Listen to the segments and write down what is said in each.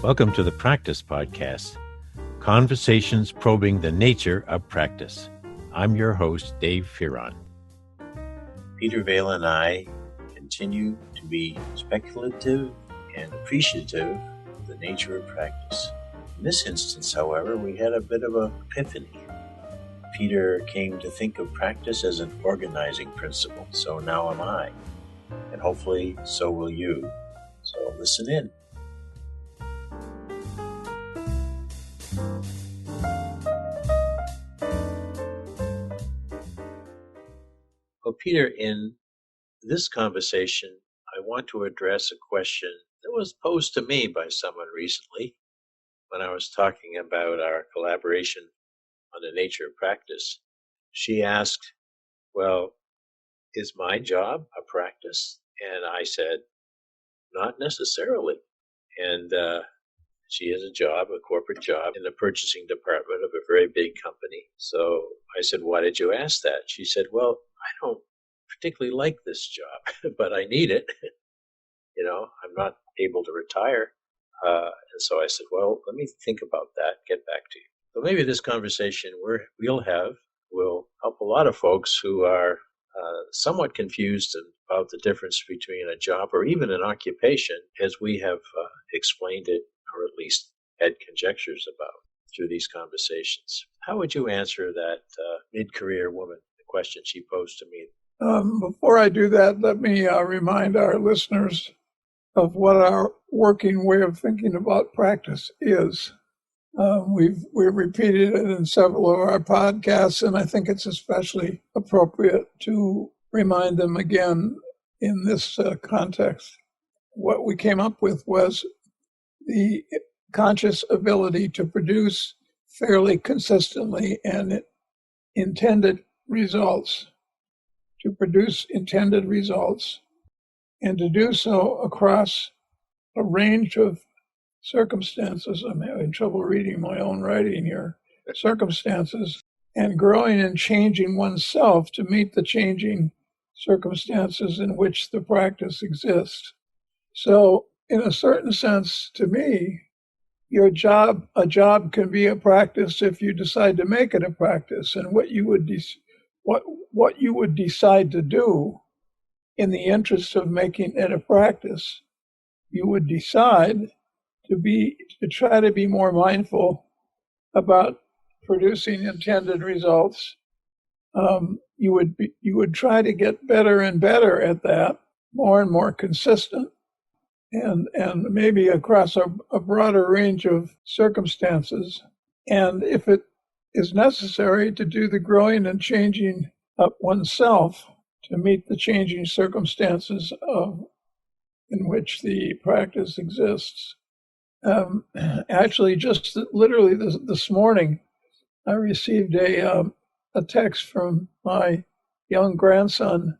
Welcome to the Practice Podcast, conversations probing the nature of practice. I'm your host, Dave Fearon. Peter Vale and I continue to be speculative and appreciative of the nature of practice. In this instance, however, we had a bit of an epiphany. Peter came to think of practice as an organizing principle, so now am I, and hopefully so will you. So listen in. Well, Peter, in this conversation, I want to address a question that was posed to me by someone recently when I was talking about our collaboration on the nature of practice. She asked, well, is my job a practice? And I said, not necessarily. And she has a job, a corporate job, in the purchasing department of a very big company. So I said, why did you ask that? She said, well, I don't particularly like this job, but I need it. I'm not able to retire. And so I said, well, let me think about that, get back to you. So maybe this conversation we'll have will help a lot of folks who are somewhat confused about the difference between a job or even an occupation, as we have explained it, or at least had conjectures about through these conversations. How would you answer that mid-career woman, the question she posed to me? Before I do that, let me remind our listeners of what our working way of thinking about practice is. We've repeated it in several of our podcasts, and I think it's especially appropriate to remind them again in this context. What we came up with was the conscious ability to produce fairly consistently and intended results, and to do so across a range of circumstances. I'm having trouble reading my own writing here. Circumstances, and growing and changing oneself to meet the changing circumstances in which the practice exists. So, in a certain sense, to me, a job can be a practice if you decide to make it a practice, and what you would decide to do in the interest of making it a practice, you would decide to try to be more mindful about producing intended results. You would try to get better and better at that, more and more consistent, and maybe across a broader range of circumstances. And if it is necessary to do the growing and changing of oneself to meet the changing circumstances in which the practice exists. Actually, just literally this morning, I received a text from my young grandson,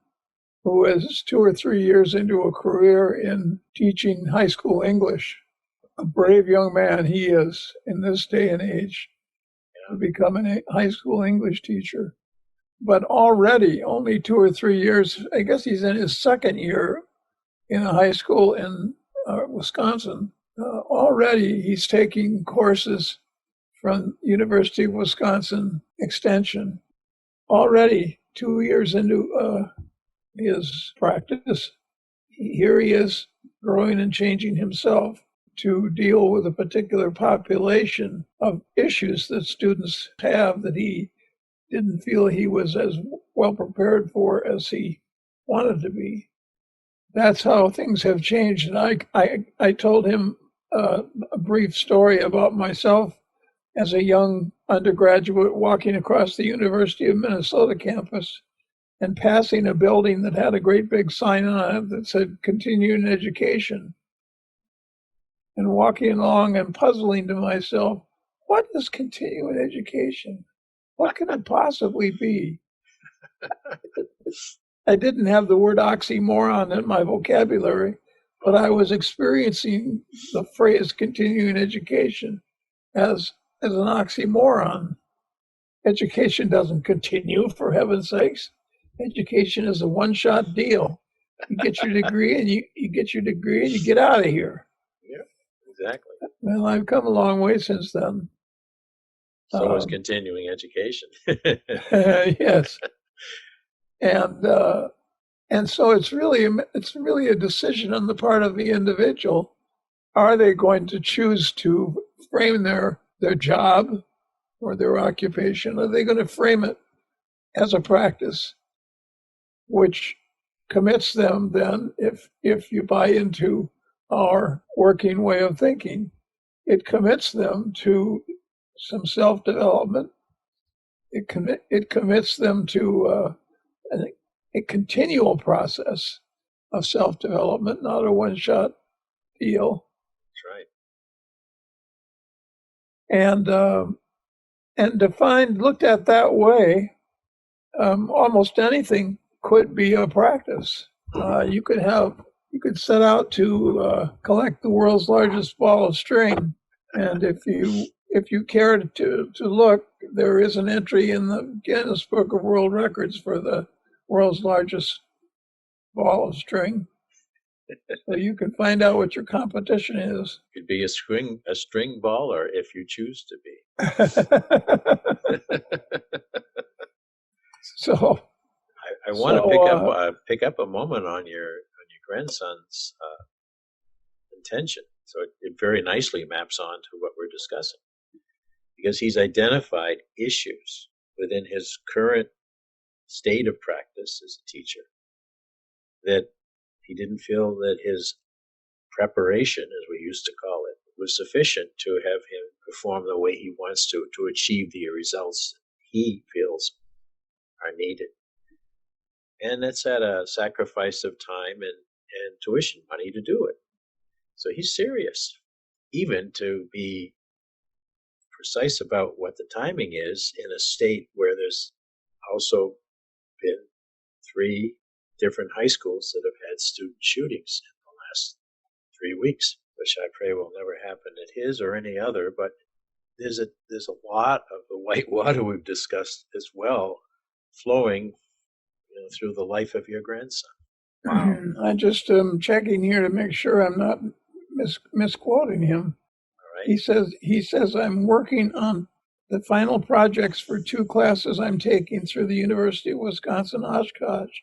who is 2 or 3 years into a career in teaching high school English. A brave young man he is in this day and age to become a high school English teacher. But already, only 2 or 3 years, I guess he's in his second year in a high school in Wisconsin. Already he's taking courses from University of Wisconsin Extension. Already 2 years into his practice, here he is growing and changing himself to deal with a particular population of issues that students have that he didn't feel he was as well prepared for as he wanted to be. That's how things have changed. And I told him a brief story about myself as a young undergraduate walking across the University of Minnesota campus and passing a building that had a great big sign on it that said continuing education. And walking along and puzzling to myself, what is continuing education? What can it possibly be? I didn't have the word oxymoron in my vocabulary, but I was experiencing the phrase continuing education as an oxymoron. Education doesn't continue, for heaven's sakes. Education is a one-shot deal. You get your degree and you get your degree and you get out of here. Yeah, exactly. Well, I've come a long way since then. So is continuing education. Yes, and so it's really a decision on the part of the individual. Are they going to choose to frame their job or their occupation? Are they going to frame it as a practice, which commits them then, if you buy into our working way of thinking, it commits them to some self-development. It commits them to a continual process of self-development, not a one-shot deal. That's right. And defined, looked at that way, almost anything could be a practice. You could set out to collect the world's largest ball of string, and if you care to look, there is an entry in the Guinness Book of World Records for the world's largest ball of string. So you can find out what your competition is. Could be a string baller if you choose to be. So I want to pick up a moment on your grandson's intention. So it very nicely maps on to what we're discussing, because he's identified issues within his current state of practice as a teacher that he didn't feel that his preparation, as we used to call it, was sufficient to have him perform the way he wants to achieve the results he feels are needed. And that's at a sacrifice of time and tuition money to do it. So he's serious, even to be precise about what the timing is in a state where there's also been 3 different high schools that have had student shootings in the last 3 weeks, which I pray will never happen at his or any other. But there's a lot of the white water we've discussed as well flowing through the life of your grandson. Wow. I just am checking here to make sure I'm not misquoting him. All right. He says I'm working on the final projects for 2 classes I'm taking through the University of Wisconsin-Oshkosh.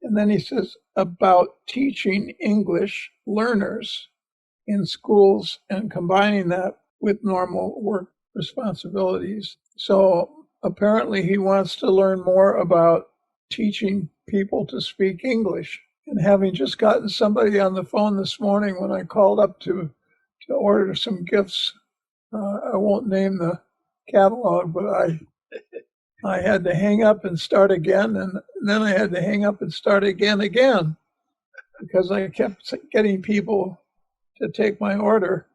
And then he says about teaching English learners in schools and combining that with normal work responsibilities. So apparently he wants to learn more about teaching people to speak English. And having just gotten somebody on the phone this morning when I called up to order some gifts, I won't name the catalog, but I had to hang up and start again, and then I had to hang up and start again, because I kept getting people to take my order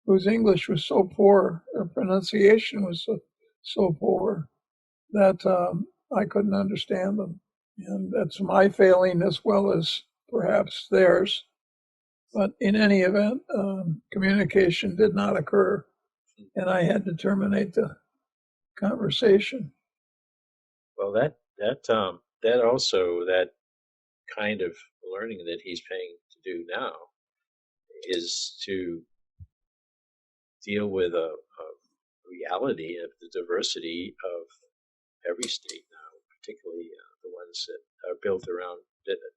whose English was so poor, their pronunciation was so poor that I couldn't understand them. And that's my failing as well as perhaps theirs. But in any event, communication did not occur, and I had to terminate the conversation. Well, that also, that kind of learning that he's paying to do now is to deal with a reality of the diversity of every state now, particularly the ones that are built around,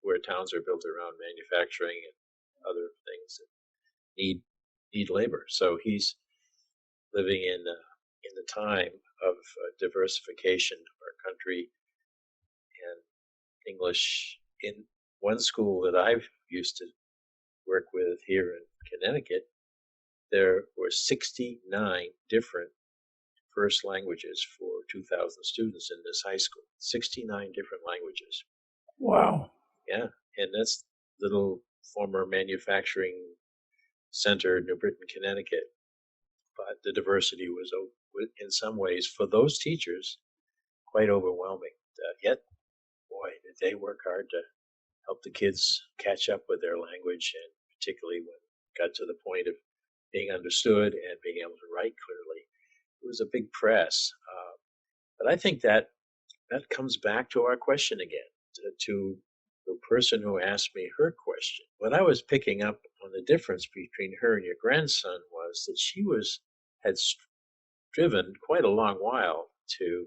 where towns are built around manufacturing and other things that need labor. So he's living in the time of diversification of our country, and English in one school that I've used to work with here in Connecticut. There were 69 different first languages for 2,000 students in this high school. 69 different languages. Wow. Yeah, and that's little former manufacturing center, New Britain, Connecticut. But the diversity was, in some ways, for those teachers, quite overwhelming. Yet, boy, did they work hard to help the kids catch up with their language, and particularly when it got to the point of being understood and being able to write clearly. It was a big press. But I think that comes back to our question again, to the person who asked me her question. What I was picking up on the difference between her and your grandson was that had striven quite a long while to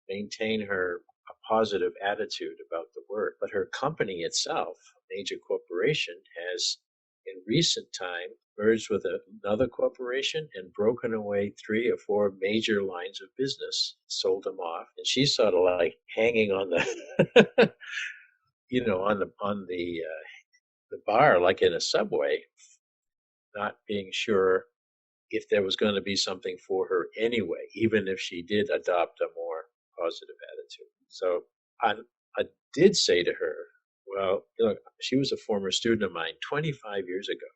maintain her a positive attitude about the work. But her company itself, a major corporation, has in recent time merged with another corporation and broken away 3 or 4 major lines of business, sold them off. And she's sort of like hanging on the, on the bar, like in a subway, not being sure if there was going to be something for her anyway, even if she did adopt a more positive attitude. So I, I did say to her, well, she was a former student of mine 25 years ago,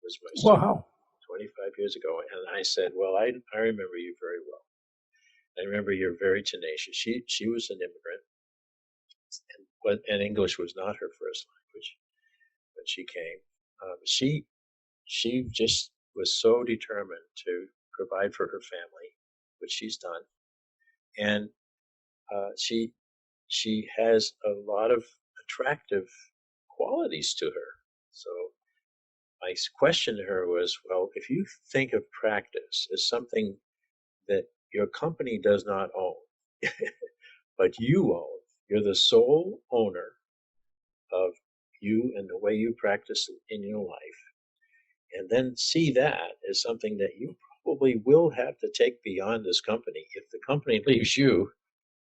was my student, Wow. 25 years ago. And I said, well, I remember you very well. I remember you're very tenacious. She was an immigrant, and English was not her first language when she came. She just was so determined to provide for her family, which she's done, and she has a lot of attractive qualities to her. So my question to her was, well, if you think of practice as something that your company does not own, but you own, you're the sole owner of you and the way you practice in your life, and then see that as something that you probably will have to take beyond this company if the company leaves you,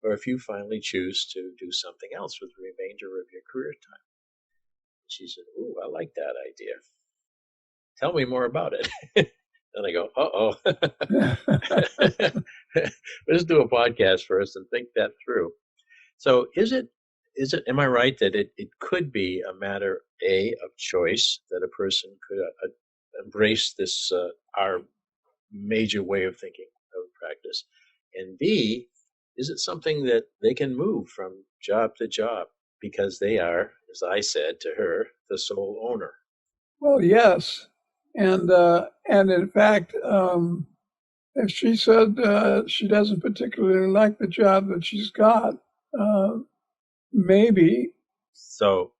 or if you finally choose to do something else with the remainder of your career time. She said, "Ooh, I like that idea. Tell me more about it." And I go, let's do a podcast first and think that through. So am I right that it could be a matter, of choice, that a person could embrace this, our major way of thinking of practice? And B, is it something that they can move from job to job because they are, as I said to her, the sole owner? Well, yes, and in fact, if she said she doesn't particularly like the job that she's got, uh, maybe, So,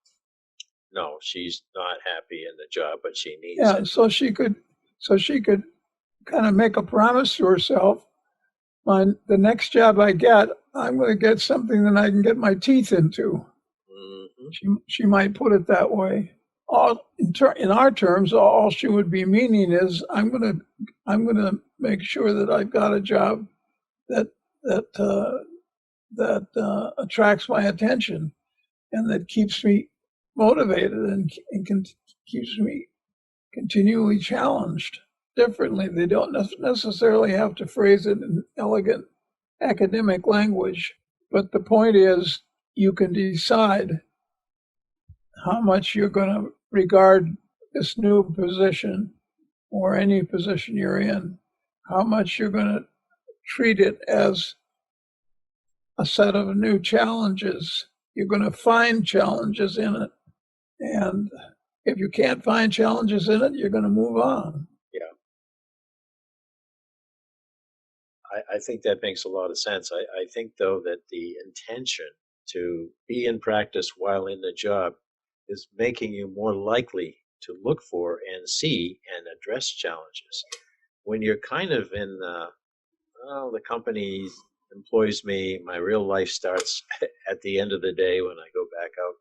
no, she's not happy in the job, but she needs yeah. it. So she could kind of make a promise to herself: the next job I get, I'm going to get something that I can get my teeth into. She might put it that way. In our terms, all she would be meaning is I'm gonna make sure that I've got a job that attracts my attention and that keeps me motivated and keeps me continually challenged. Differently, they don't necessarily have to phrase it in elegant academic language, but the point is you can decide how much you're going to regard this new position or any position you're in, how much you're going to treat it as a set of new challenges. You're going to find challenges in it. And if you can't find challenges in it, you're going to move on. Yeah, I think that makes a lot of sense. I think, though, that the intention to be in practice while in the job is making you more likely to look for and see and address challenges. When you're kind of in well, the company employs me, my real life starts at the end of the day when I go back out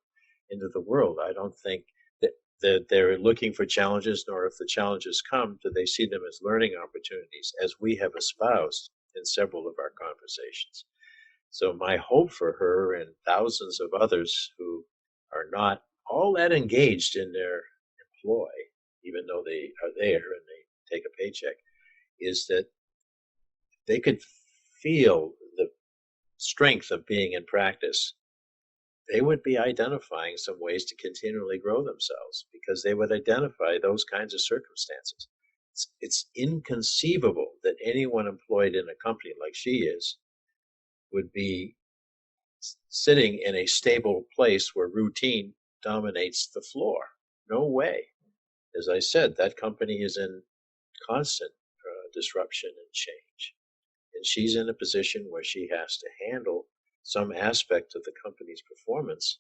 into the world. I don't think that they're looking for challenges, nor if the challenges come, do they see them as learning opportunities, as we have espoused in several of our conversations. So my hope for her and thousands of others who are not all that engaged in their employ, even though they are there and they take a paycheck, is that they could feel the strength of being in practice. They would be identifying some ways to continually grow themselves because they would identify those kinds of circumstances. It's inconceivable that anyone employed in a company like she is would be sitting in a stable place where routine dominates the floor. No way. As I said, that company is in constant disruption and change. And she's in a position where she has to handle some aspect of the company's performance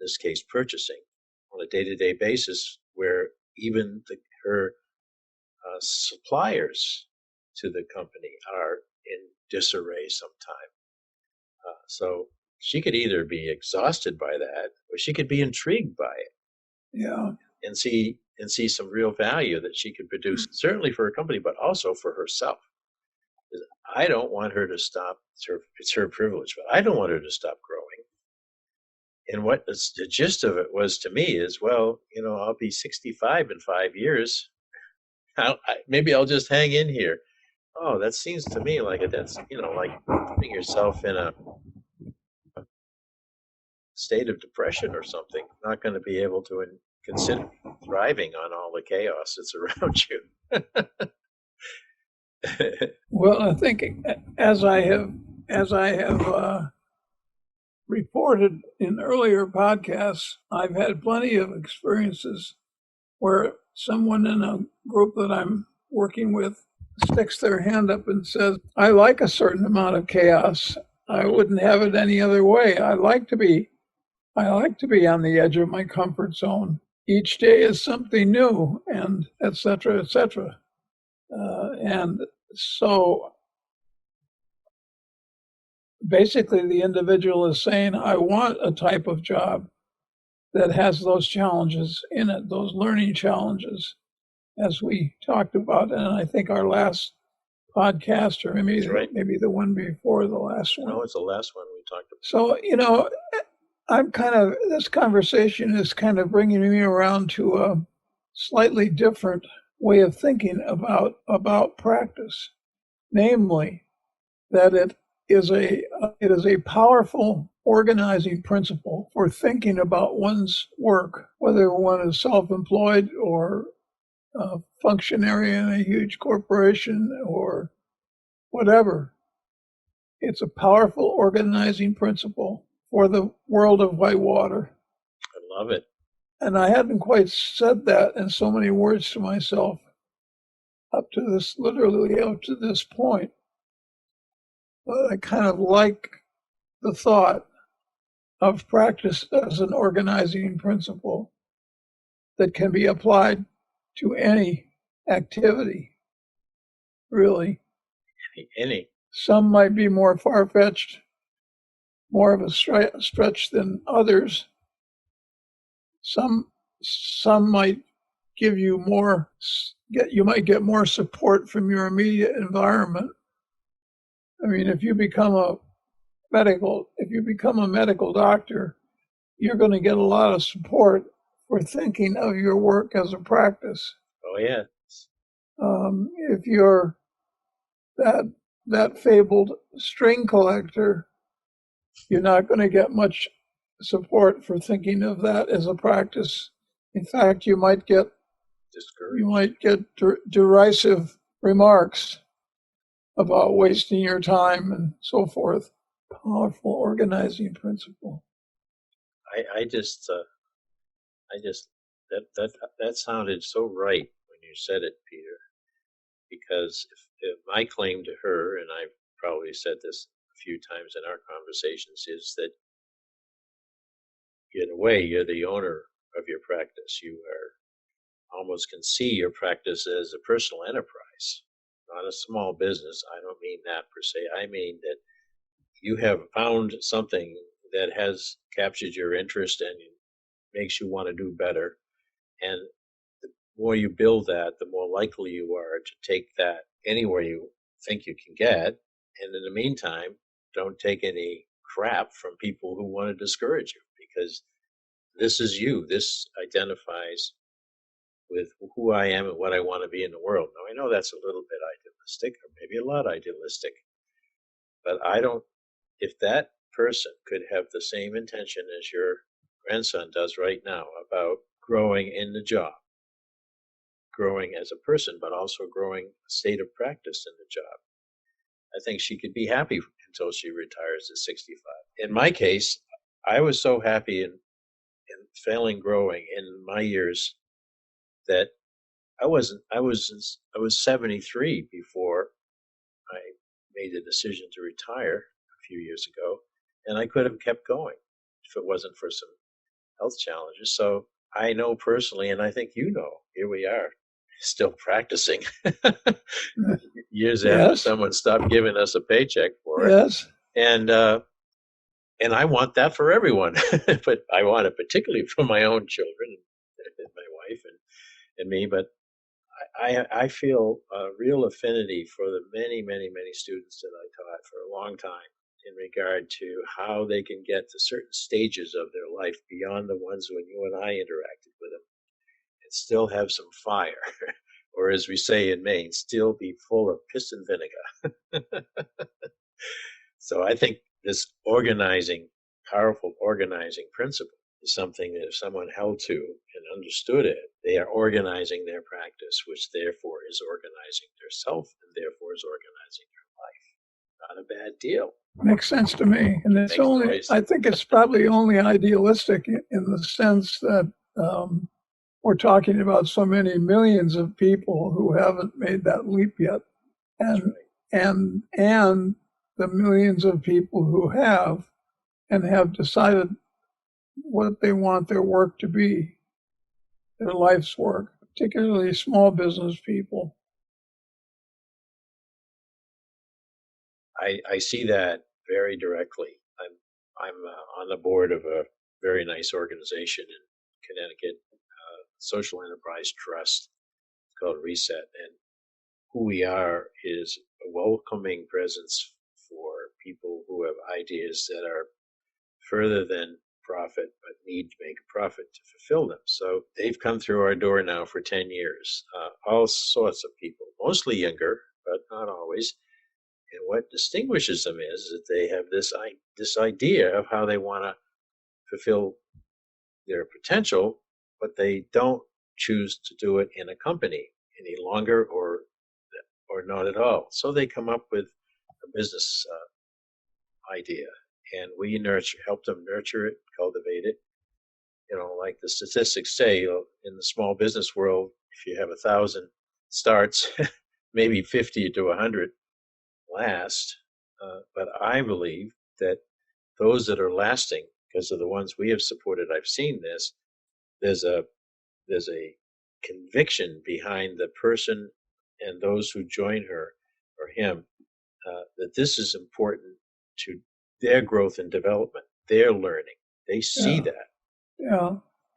this case purchasing, on a day-to-day basis, where even her suppliers to the company are in disarray sometimes. So she could either be exhausted by that, or she could be intrigued by it. Yeah. And see some real value that she could produce, certainly for her company, but also for herself. I don't want her to stop. It's her privilege, but I don't want her to stop growing. And what the gist of it was to me is, well, I'll be 65 in 5 years. Maybe I'll just hang in here. Oh, that seems to me like that's like putting yourself in a state of depression or something. Not going to be able to consider thriving on all the chaos that's around you. Well, I think as I have reported in earlier podcasts, I've had plenty of experiences where someone in a group that I'm working with sticks their hand up and says, I like a certain amount of chaos. I wouldn't have it any other way. I like to be on the edge of my comfort zone. Each day is something new, and et cetera, et cetera. And so basically the individual is saying, I want a type of job that has those challenges in it, those learning challenges, as we talked about. And I think our last podcast, or maybe the one before the last one. No, it's the last one we talked about. So, this conversation is kind of bringing me around to a slightly different way of thinking about practice, namely that it is a powerful organizing principle for thinking about one's work, whether one is self-employed or a functionary in a huge corporation or whatever. It's a powerful organizing principle for the world of whitewater. I love it. And I hadn't quite said that in so many words to myself literally up to this point. But I kind of like the thought of practice as an organizing principle that can be applied to any activity, really. Any. Some might be more far-fetched, more of a stretch than others. Some might give you more. You might get more support from your immediate environment. I mean, if you become a medical doctor, you're going to get a lot of support for thinking of your work as a practice. Oh yeah. If you're that fabled string collector, you're not going to get much support for thinking of that as a practice. In fact, you might get discouraged. You might get derisive remarks about wasting your time and so forth. Powerful organizing principle. That sounded so right when you said it, Peter. Because if my claim to her, and I've probably said this a few times in our conversations, is that in a way you're the owner of your practice. You almost can see your practice as a personal enterprise, not a small business. I don't mean that per se. I mean that you have found something that has captured your interest and makes you want to do better. And the more you build that, the more likely you are to take that anywhere you think you can get. And in the meantime, don't take any crap from people who want to discourage you, because this is you. This identifies with who I am and what I want to be in the world. Now, I know that's a little bit idealistic, or maybe a lot idealistic, but if that person could have the same intention as your grandson does right now about growing in the job, growing as a person, but also growing a state of practice in the job, I think she could be happy until she retires at 65. In my case, I was so happy in failing growing in my years that I was 73 before I made the decision to retire a few years ago, and I could have kept going if it wasn't for some health challenges. So I know personally, and I think you know, here we are, still practicing years after Yes, someone stopped giving us a paycheck for it. yes, And and I want that for everyone, but I want it particularly for my own children and my wife and me. But I feel a real affinity for the many, many, many students that I taught for a long time in regard to how they can get to certain stages of their life beyond the ones when you and I interacted with them and still have some fire, or as we say in Maine, still be full of piss and vinegar. So I think this organizing, powerful organizing principle is something that if someone held to and understood it, they are organizing their practice, which therefore is organizing their self and therefore is organizing their life. Not a bad deal. makes sense to me. And it's Makes only, noise. I think it's probably only idealistic in the sense that we're talking about so many millions of people who haven't made that leap yet. That's And, right. and the millions of people who have and have decided what they want their work to be, their life's work, particularly small business people. I see that very directly. I'm on the board of a very nice organization in Connecticut, Social Enterprise Trust, called Reset, and who we are is a welcoming presence for people who have ideas that are further than profit, but need to make a profit to fulfill them. So they've come through our door now for 10 years, all sorts of people, mostly younger, but not always. And what distinguishes them is that they have this idea of how they want to fulfill their potential, but they don't choose to do it in a company any longer or not at all. So they come up with a business idea, and we help them nurture it, cultivate it. Like the statistics say, in the small business world, if you have 1,000 starts, maybe 50 to 100 last. But I believe that those that are lasting, because of the ones we have supported, I've seen this. There's a there's a conviction behind the person and those who join her or him, that this is important to their growth and development, their learning. They see Yeah, that, yeah,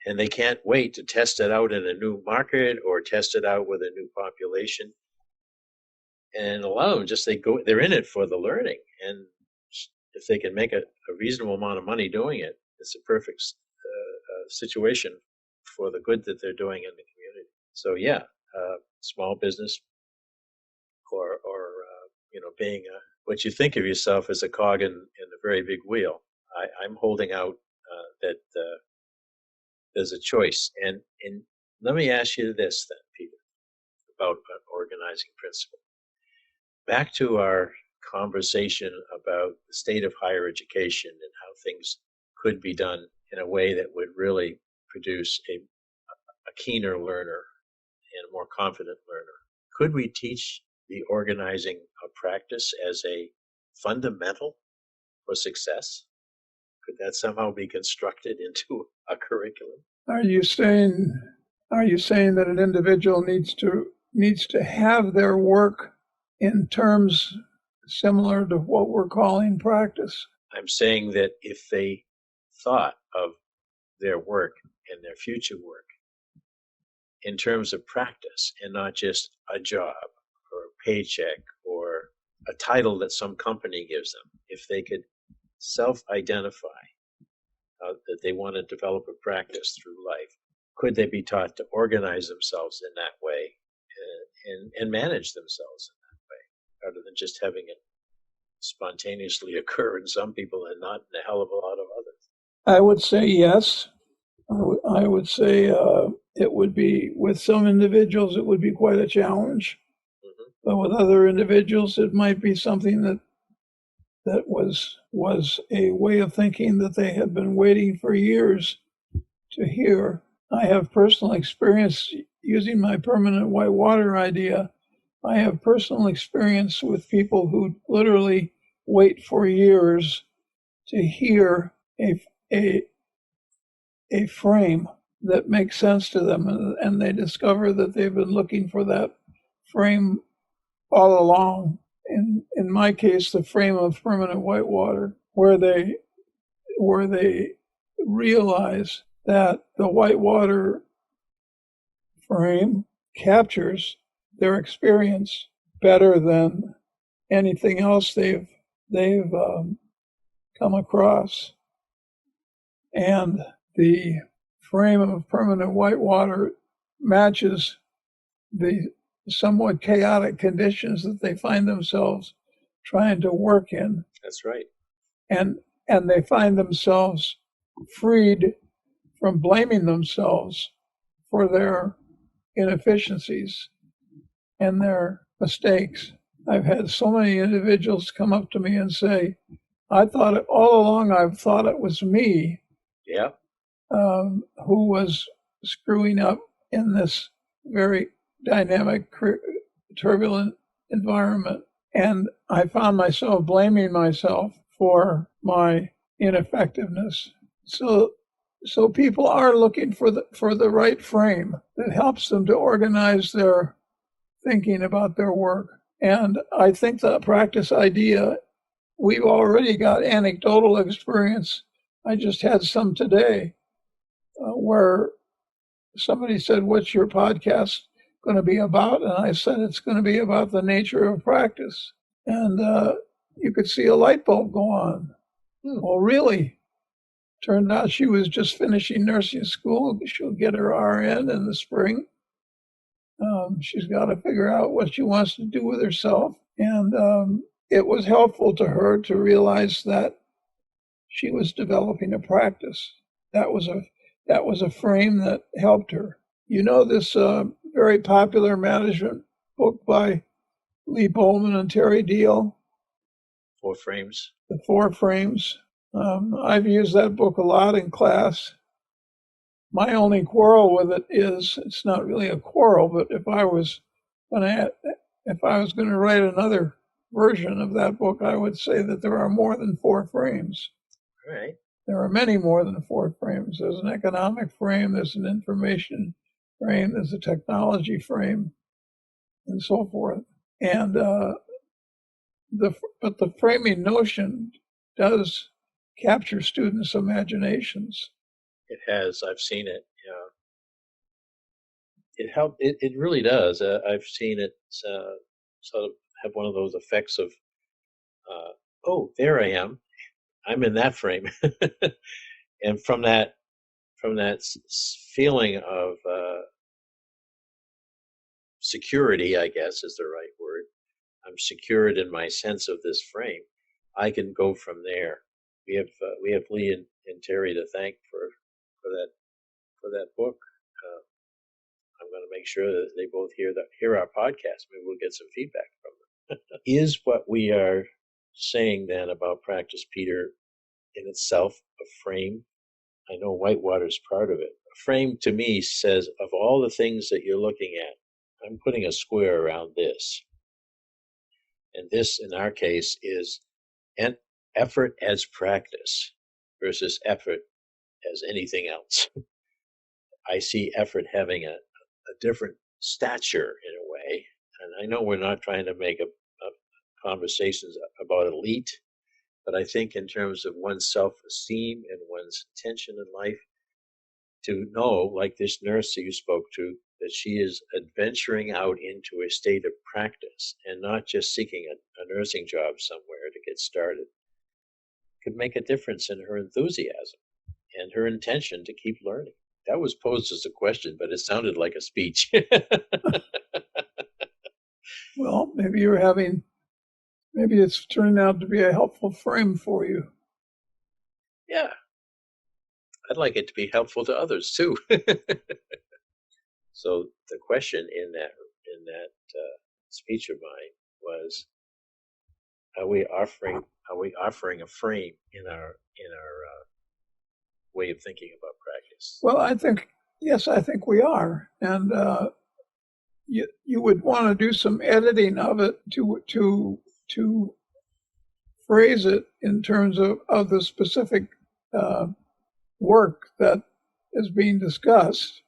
and they can't wait to test it out in a new market or test it out with a new population. And a lot of them they're in it for the learning, and if they can make a reasonable amount of money doing it, it's a perfect situation for the good that they're doing in the community. So yeah, small business or being what you think of yourself as a cog in a very big wheel. I'm holding out that there's a choice. And let me ask you this then, Peter, about an organizing principle. Back to our conversation about the state of higher education and how things could be done in a way that would really produce a keener learner and a more confident learner. Could we teach the organizing of practice as a fundamental for success? Could that somehow be constructed into a curriculum? Are you saying that an individual needs to have their work in terms similar to what we're calling practice? I'm saying that if they thought of their work and their future work in terms of practice and not just a job or a paycheck or a title that some company gives them, if they could self-identify that they want to develop a practice through life, could they be taught to organize themselves in that way and manage themselves in that way, rather than just having it spontaneously occur in some people and not in a hell of a lot of others? I would say yes. I would say it would be, with some individuals, it would be quite a challenge. Mm-hmm. But with other individuals, it might be something that was a way of thinking that they had been waiting for years to hear. I have personal experience using my permanent white water idea. I have personal experience with people who literally wait for years to hear a a frame that makes sense to them, and they discover that they've been looking for that frame all along. In my case, the frame of permanent whitewater, where they realize that the whitewater frame captures their experience better than anything else they've come across. And the frame of permanent whitewater matches the somewhat chaotic conditions that they find themselves trying to work in. That's right. And they find themselves freed from blaming themselves for their inefficiencies and their mistakes. I've had so many individuals come up to me and say, I thought it all along, I've thought it was me who was screwing up in this very dynamic, turbulent environment. And I found myself blaming myself for my ineffectiveness. So people are looking for the right frame that helps them to organize their thinking about their work. And I think the practice idea, we've already got anecdotal experience. I just had some today where somebody said, what's your podcast going to be about? And I said, it's going to be about the nature of practice. And you could see a light bulb go on. Well, really? Turned out she was just finishing nursing school. She'll get her RN in the spring. She's got to figure out what she wants to do with herself. And it was helpful to her to realize that she was developing a practice. That was a frame that helped her. You know this very popular management book by Lee Bowman and Terry Deal? Four Frames. The Four Frames. I've used that book a lot in class. My only quarrel with it is, it's not really a quarrel, but if I was going to write another version of that book, I would say that there are more than four frames. Right. There are many more than four frames. There's an economic frame, there's an information frame, there's a technology frame, and so forth. And but the framing notion does capture students' imaginations. It has. I've seen it. It helped. It really does. I've seen it sort of have one of those effects of, oh, there I am. I'm in that frame, and from that feeling of security, I guess is the right word. I'm secured in my sense of this frame. I can go from there. We have Lee and Terry to thank for that book. I'm going to make sure that they both hear our podcast. Maybe we'll get some feedback from them. Is what we are saying then about practice, Peter, in itself a frame? I know whitewater is part of it. A frame to me says, of all the things that you're looking at, I'm putting a square around this. And this, in our case, is an effort as practice versus effort as anything else. I see effort having a different stature in a way. And I know we're not trying to make a conversations about elite, but I think in terms of one's self-esteem and one's intention in life, to know, like this nurse that you spoke to, that she is adventuring out into a state of practice and not just seeking a nursing job somewhere to get started, could make a difference in her enthusiasm and her intention to keep learning. That was posed as a question, but it sounded like a speech. Well, maybe it's turning out to be a helpful frame for you. Yeah. I'd like it to be helpful to others too. So the question in that speech of mine was, are we offering a frame in our way of thinking about practice? Well, I think we are, and you would want to do some editing of it to phrase it in terms of the specific work that is being discussed.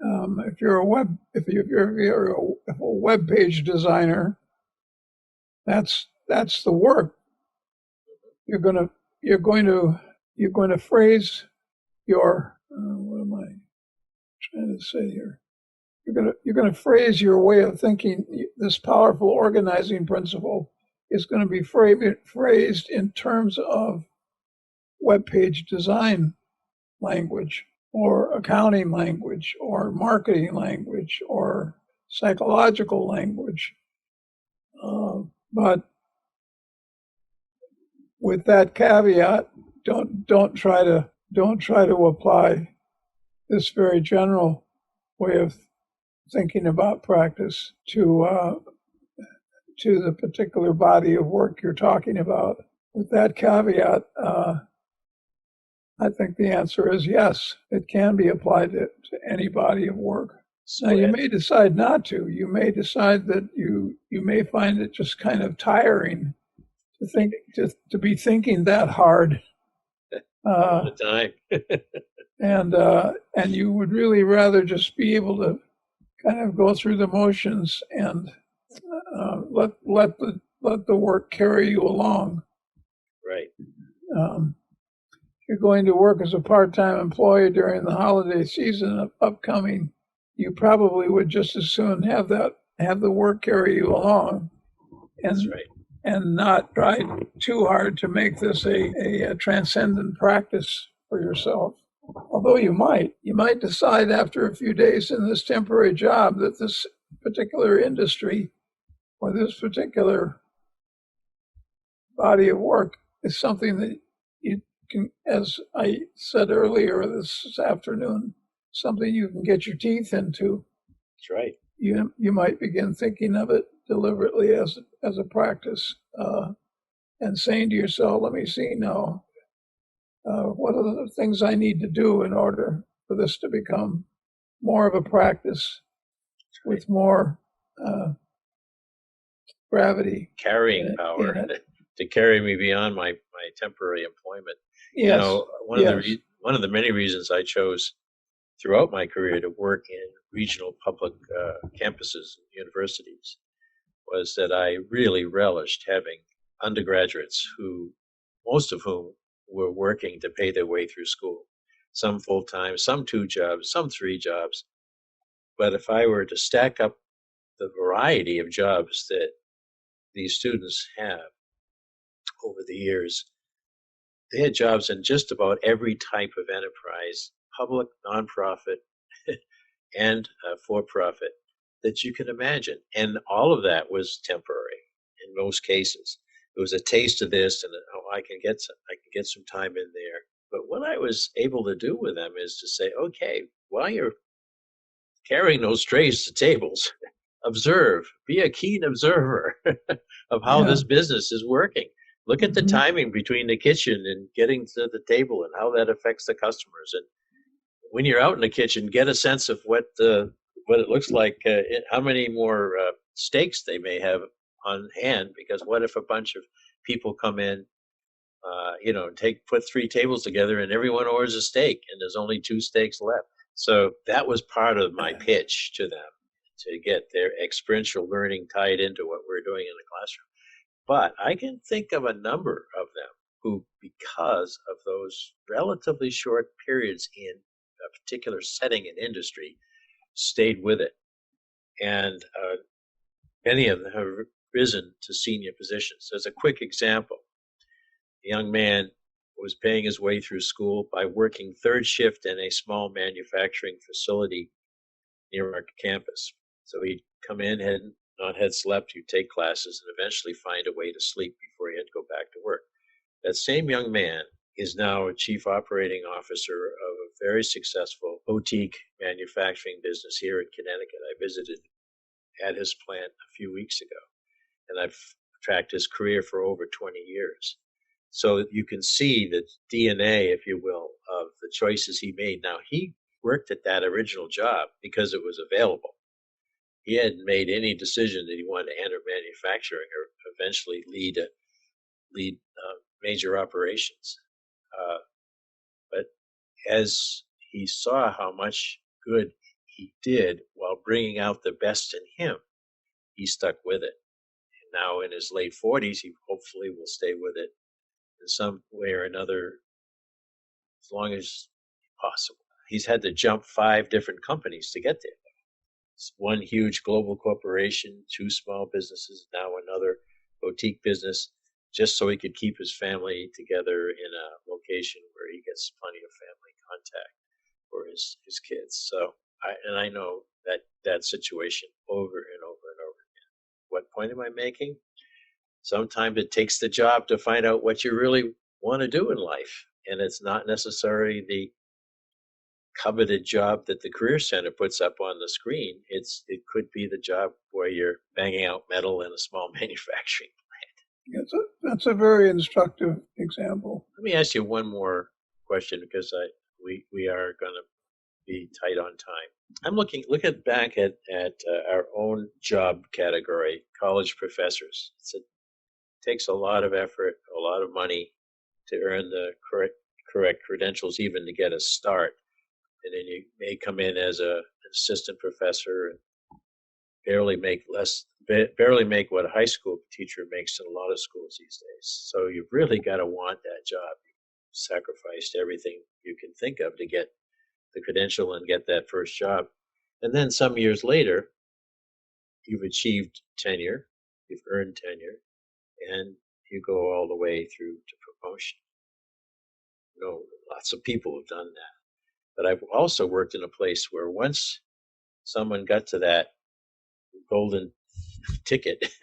If you're a web page designer, that's the work. You're going to phrase your what am I trying to say here? You're going to phrase your way of thinking. This powerful organizing principle is going to be phrased in terms of web page design language, or accounting language, or marketing language, or psychological language. But with that caveat, don't try to apply this very general way of thinking about practice to the particular body of work you're talking about. With that caveat, I think the answer is yes. It can be applied to any body of work. Now, you may decide not to. You may decide that you may find it just kind of tiring to think to be thinking that hard all the time. and you would really rather just be able to kind of go through the motions and let the work carry you along. Right. If you're going to work as a part-time employee during the holiday season upcoming, you probably would just as soon have the work carry you along, and That's right. And not try too hard to make this a transcendent practice for yourself. Although you might decide after a few days in this temporary job that this particular industry or this particular body of work is something that you can, as I said earlier this afternoon, something you can get your teeth into. That's right. You might begin thinking of it deliberately as a practice, and saying to yourself, let me see now, what are the things I need to do in order for this to become more of a practice with more gravity. Carrying power to carry me beyond my temporary employment. Yes. You know, one of the many reasons I chose throughout my career to work in regional public campuses and universities was that I really relished having undergraduates most of whom were working to pay their way through school, some full-time, some 2 jobs, some 3 jobs. But if I were to stack up the variety of jobs that these students have over the years, they had jobs in just about every type of enterprise, public, nonprofit, and for-profit that you can imagine. And all of that was temporary in most cases. It was a taste of this, and I can get some time in there. But what I was able to do with them is to say, okay, while you're carrying those trays to tables, observe, be a keen observer of how this business is working. Look at the timing between the kitchen and getting to the table and how that affects the customers. And when you're out in the kitchen, get a sense of what it looks like, how many more steaks they may have on hand, because what if a bunch of people come in, put 3 tables together and everyone orders a steak and there's only 2 steaks left. So that was part of my pitch to them, to get their experiential learning tied into what we're doing in the classroom. But I can think of a number of them who, because of those relatively short periods in a particular setting and industry, stayed with it. And many of them have risen to senior positions. As a quick example, a young man was paying his way through school by working 3rd shift in a small manufacturing facility near our campus. So he'd come in, had slept, he'd take classes, and eventually find a way to sleep before he had to go back to work. That same young man is now a chief operating officer of a very successful boutique manufacturing business here in Connecticut. I visited at his plant a few weeks ago, and I've tracked his career for over 20 years. So you can see the DNA, if you will, of the choices he made. Now, he worked at that original job because it was available. He hadn't made any decision that he wanted to enter manufacturing or eventually lead major operations. But as he saw how much good he did while bringing out the best in him, he stuck with it. And now in his late 40s, he hopefully will stay with it in some way or another as long as possible. He's had to jump 5 different companies to get there. It's one huge global corporation, 2 small businesses, now another boutique business, just so he could keep his family together in a location where he gets plenty of family contact for his kids. So I know that situation over and over and over again. What point am I making? Sometimes it takes the job to find out what you really want to do in life, and it's not necessarily the coveted job that the Career Center puts up on the screen. It could be the job where you're banging out metal in a small manufacturing plant. That's a very instructive example. Let me ask you one more question because we are going to be tight on time. I'm looking back at our own job category, college professors. It takes a lot of effort, a lot of money to earn the correct credentials, even to get a start. And then you may come in as an assistant professor and barely make what a high school teacher makes in a lot of schools these days. So you've really got to want that job. You've sacrificed everything you can think of to get the credential and get that first job. And then some years later, you've achieved tenure, you've earned tenure, and you go all the way through to promotion. Lots of people have done that. But I've also worked in a place where once someone got to that golden ticket,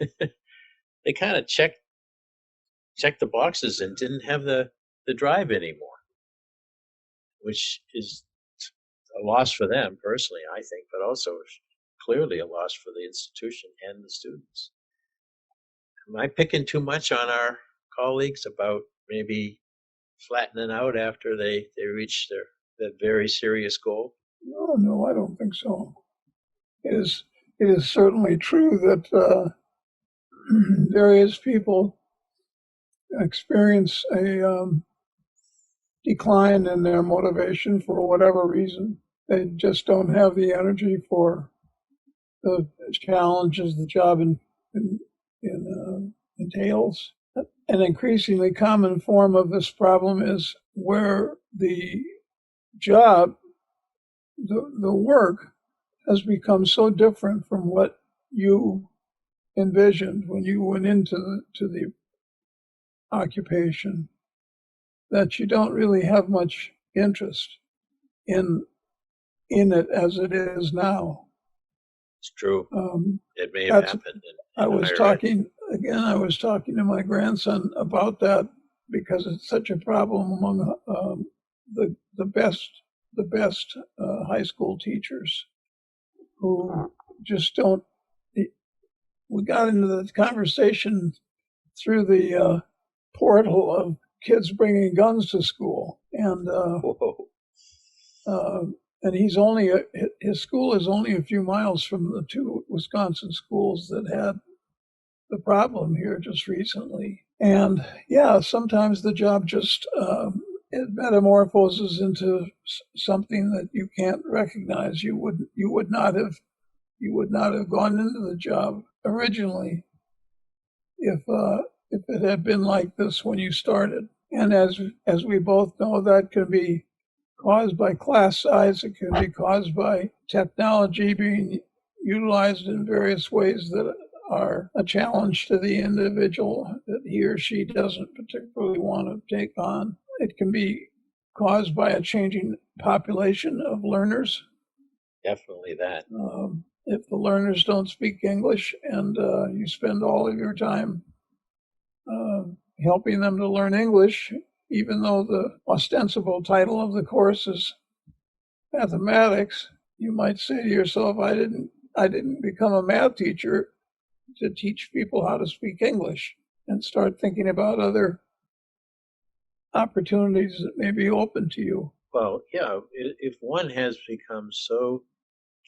they kind of checked the boxes and didn't have the drive anymore, which is a loss for them personally, I think, but also clearly a loss for the institution and the students. Am I picking too much on our colleagues about maybe flattening out after they reach that very serious goal? No, I don't think so. It is certainly true that various people experience a decline in their motivation for whatever reason. They just don't have the energy for the challenges the job entails. An increasingly common form of this problem is where the job, the work, has become so different from what you envisioned when you went into the occupation that you don't really have much interest in it as it is now. It's true. It may have happened. I was talking to my grandson about that because it's such a problem among the best high school teachers who just don't. We got into the conversation through the portal of kids bringing guns to school, and his school is only a few miles from the 2 Wisconsin schools that had the problem here just recently. And yeah, sometimes the job just it metamorphoses into something that you can't recognize. You would not have gone into the job originally if it had been like this when you started. And as we both know, that can be caused by class size. It can be caused by technology being utilized in various ways that are a challenge to the individual that he or she doesn't particularly want to take on. It can be caused by a changing population of learners. Definitely that. If the learners don't speak English and you spend all of your time helping them to learn English, even though the ostensible title of the course is mathematics, you might say to yourself, I didn't become a math teacher to teach people how to speak English, and start thinking about other opportunities that may be open to you. Well, yeah, if one has become so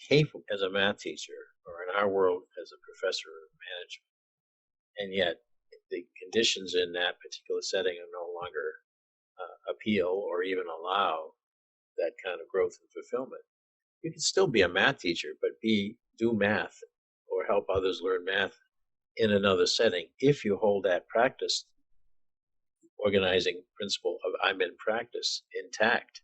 capable as a math teacher, or in our world as a professor of management, and yet the conditions in that particular setting are no longer appeal or even allow that kind of growth and fulfillment. You can still be a math teacher, but do math or help others learn math in another setting if you hold that practice organizing principle of I'm in practice intact.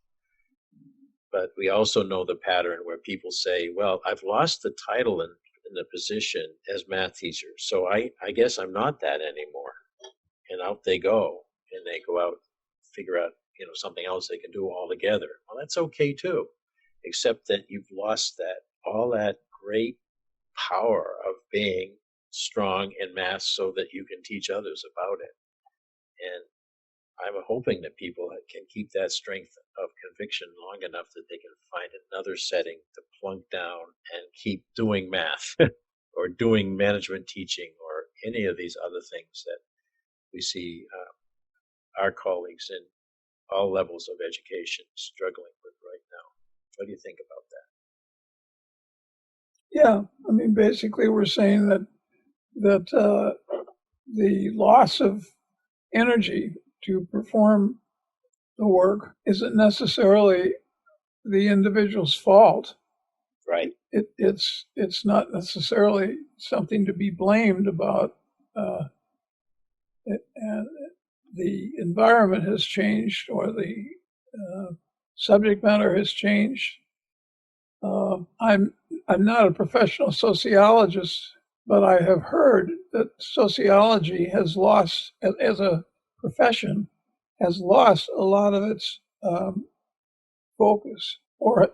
But we also know the pattern where people say, well, I've lost the title in the position as math teacher, so I guess I'm not that anymore. And out they go, and they go out, figure out, something else they can do altogether. Well, that's okay too, except that you've lost all that great power of being strong in math so that you can teach others about it. And I'm hoping that people can keep that strength of conviction long enough that they can find another setting to plunk down and keep doing math or doing management teaching or any of these other things that we see our colleagues in all levels of education struggling with right now. What do you think about that? Yeah, I mean, basically, we're saying that the loss of energy to perform the work isn't necessarily the individual's fault. Right. It's not necessarily something to be blamed about. And the environment has changed, or the subject matter has changed. I'm not a professional sociologist, but I have heard that sociology has lost, as a profession, has lost a lot of its focus, or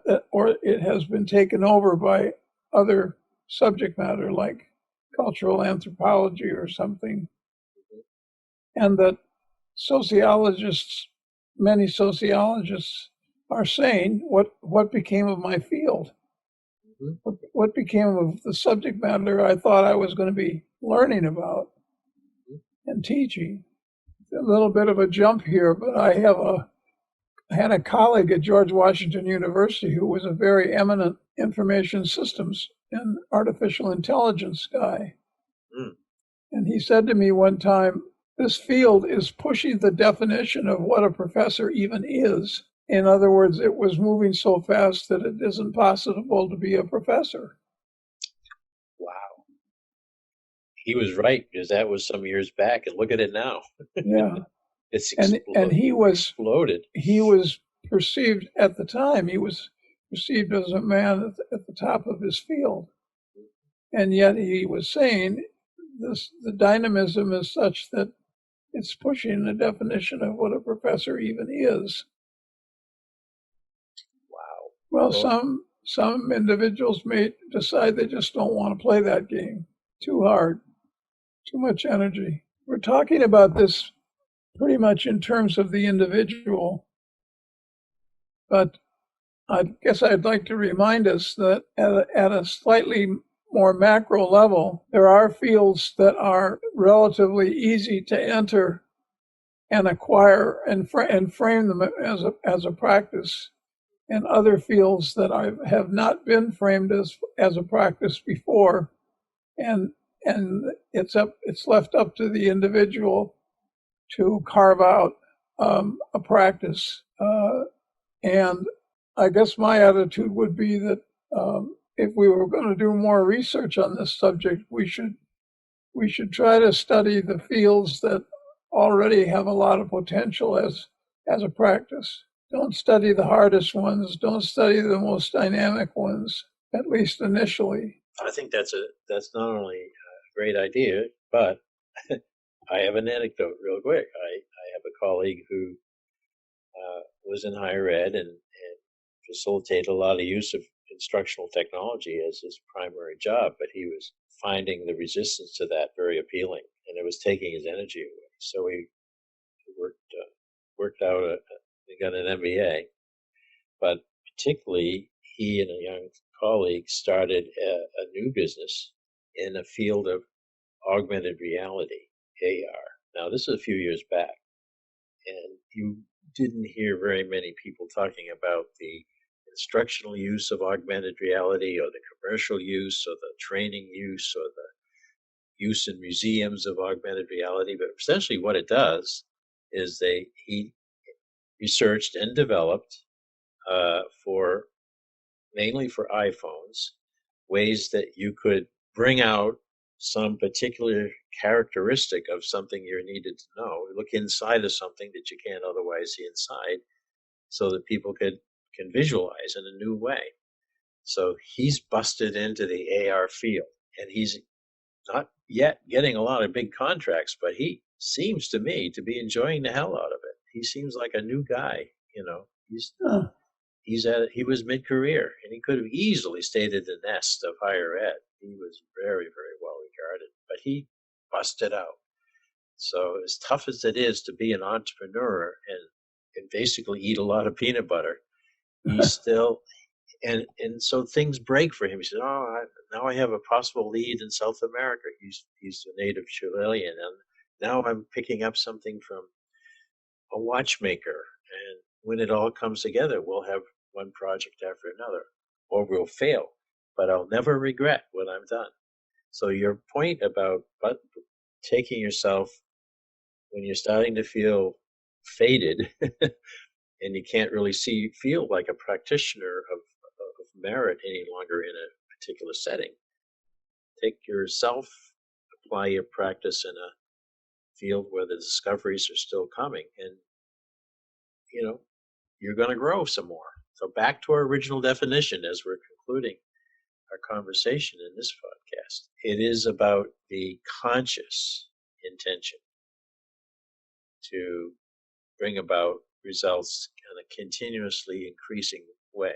it has been taken over by other subject matter like cultural anthropology or something, and that many sociologists are saying, what became of my field? What became of the subject matter I thought I was going to be learning about and teaching? A little bit of a jump here, but I had a colleague at George Washington University who was a very eminent information systems and artificial intelligence guy. And he said to me one time, this field is pushing the definition of what a professor even is. In other words, it was moving so fast that it isn't possible to be a professor. Wow. He was right, because that was some years back, and look at it now. Yeah. It's and he was exploded. He was perceived at the time, he was perceived as a man at the top of his field. And yet he was saying the dynamism is such that it's pushing the definition of what a professor even is. Wow. Well, some individuals may decide they just don't want to play that game. Too hard, too much energy. We're talking about this pretty much in terms of the individual, but I guess I'd like to remind us that at a slightly more macro level, there are fields that are relatively easy to enter and acquire and frame them as a practice, and other fields that have not been framed as a practice before, and it's left up to the individual to carve out a practice. And I guess my attitude would be that if we were going to do more research on this subject, we should try to study the fields that already have a lot of potential as a practice. Don't study the hardest ones. Don't study the most dynamic ones, at least initially. I think that's not only a great idea, but I have an anecdote real quick. I have a colleague who was in higher ed and facilitated a lot of use of instructional technology as his primary job, but he was finding the resistance to that very appealing, and it was taking his energy away. So he worked out he got an MBA, but particularly he and a young colleague started a new business in a field of augmented reality, AR. Now, this is a few years back, and you didn't hear very many people talking about the instructional use of augmented reality or the commercial use or the training use or the use in museums of augmented reality. But essentially what it does is he researched and developed for mainly for iPhones, ways that you could bring out some particular characteristic of something you needed to know, look inside of something that you can't otherwise see inside, so that people can visualize in a new way. So he's busted into the AR field, and he's not yet getting a lot of big contracts, but he seems to me to be enjoying the hell out of it. He seems like a new guy, you know. He was mid-career, and he could have easily stayed in the nest of higher ed. He was very, very well regarded, but he busted out. So as tough as it is to be an entrepreneur and basically eat a lot of peanut butter, he's still and so things break for him. He said, now I have a possible lead in South America. He's a native Chilean, and now I'm picking up something from a watchmaker. And when it all comes together, we'll have one project after another, or we'll fail. But I'll never regret what I've done. So your point about taking yourself when you're starting to feel faded and you can't really feel like a practitioner of merit any longer in a particular setting. Take yourself, apply your practice in a field where the discoveries are still coming, and you're going to grow some more. So back to our original definition as we're concluding our conversation in this podcast. It is about the conscious intention to bring about results in a continuously increasing way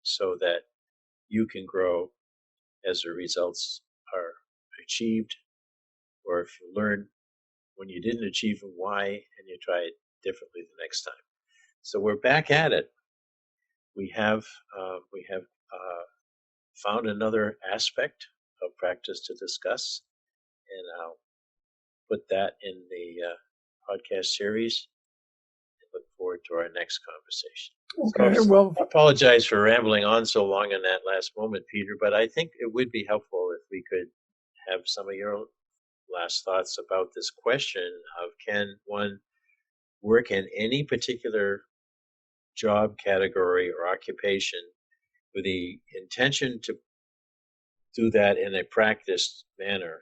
so that you can grow as the results are achieved, or if you learn when you didn't achieve them, why, and you try it differently the next time. So we're back at it. We have found another aspect of practice to discuss, and I'll put that in the podcast series and look forward to our next conversation. Okay, so well, I apologize for rambling on so long in that last moment, Peter, but I think it would be helpful if we could have some of your last thoughts about this question of, can one work in any particular job category or occupation with the intention to do that in a practiced manner?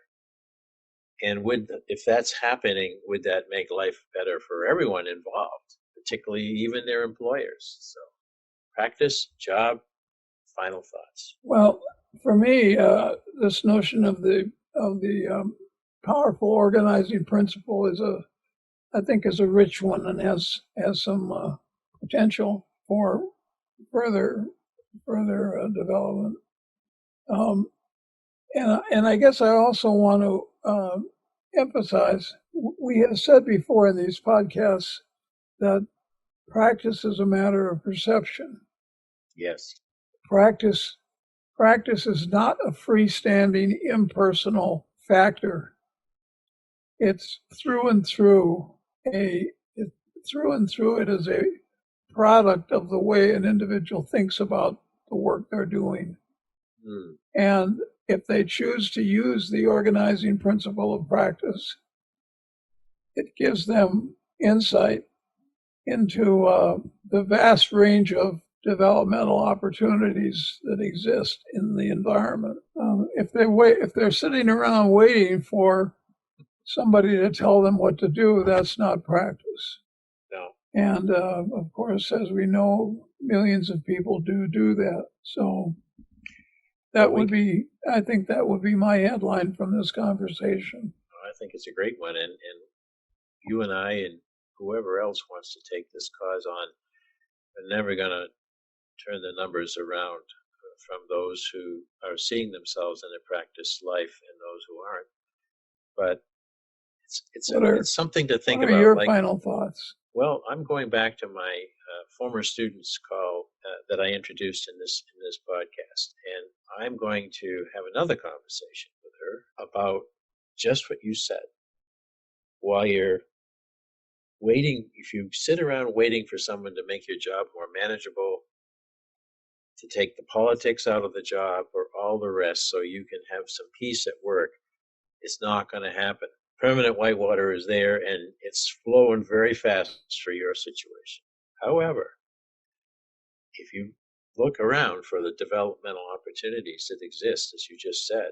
And if that's happening, would that make life better for everyone involved, particularly even their employers? So practice, job, final thoughts. Well, for me, this notion of the powerful organizing principle I think is a rich one and has some potential for further development. And I guess I also want to emphasize, we have said before in these podcasts that practice is a matter of perception. Yes. Practice is not a freestanding, impersonal factor. It's through and through it is a product of the way an individual thinks about the work they're doing. And if they choose to use the organizing principle of practice, it gives them insight into the vast range of developmental opportunities that exist in the environment. If they're sitting around waiting for somebody to tell them what to do, that's not practice. No. And of course, as we know, millions of people do that. So I think that would be my headline from this conversation. I think it's a great one, and you and I and whoever else wants to take this cause on are never going to turn the numbers around from those who are seeing themselves in a practiced life and those who aren't. But it's something to think about. What are your final thoughts? Well, I'm going back to my former students' call that I introduced in this podcast, and I'm going to have another conversation with her about just what you said. While you're waiting, if you sit around waiting for someone to make your job more manageable, to take the politics out of the job or all the rest so you can have some peace at work, it's not going to happen. Permanent whitewater is there, and it's flowing very fast for your situation. However, if you look around for the developmental opportunities that exist, as you just said,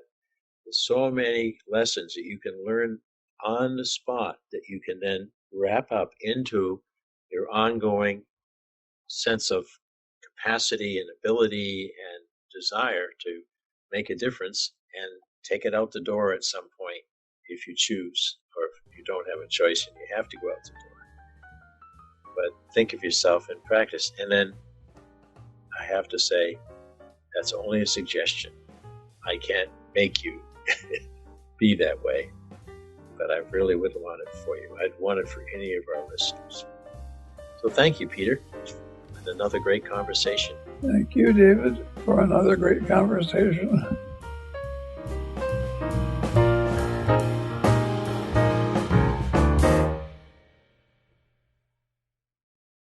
there's so many lessons that you can learn on the spot that you can then wrap up into your ongoing sense of capacity and ability and desire to make a difference and take it out the door at some point if you choose, or if you don't have a choice and you have to go out the door. But think of yourself in practice. And then I have to say, that's only a suggestion. I can't make you be that way, but I really would want it for you. I'd want it for any of our listeners. So thank you, Peter, and another great conversation. Thank you, David, for another great conversation.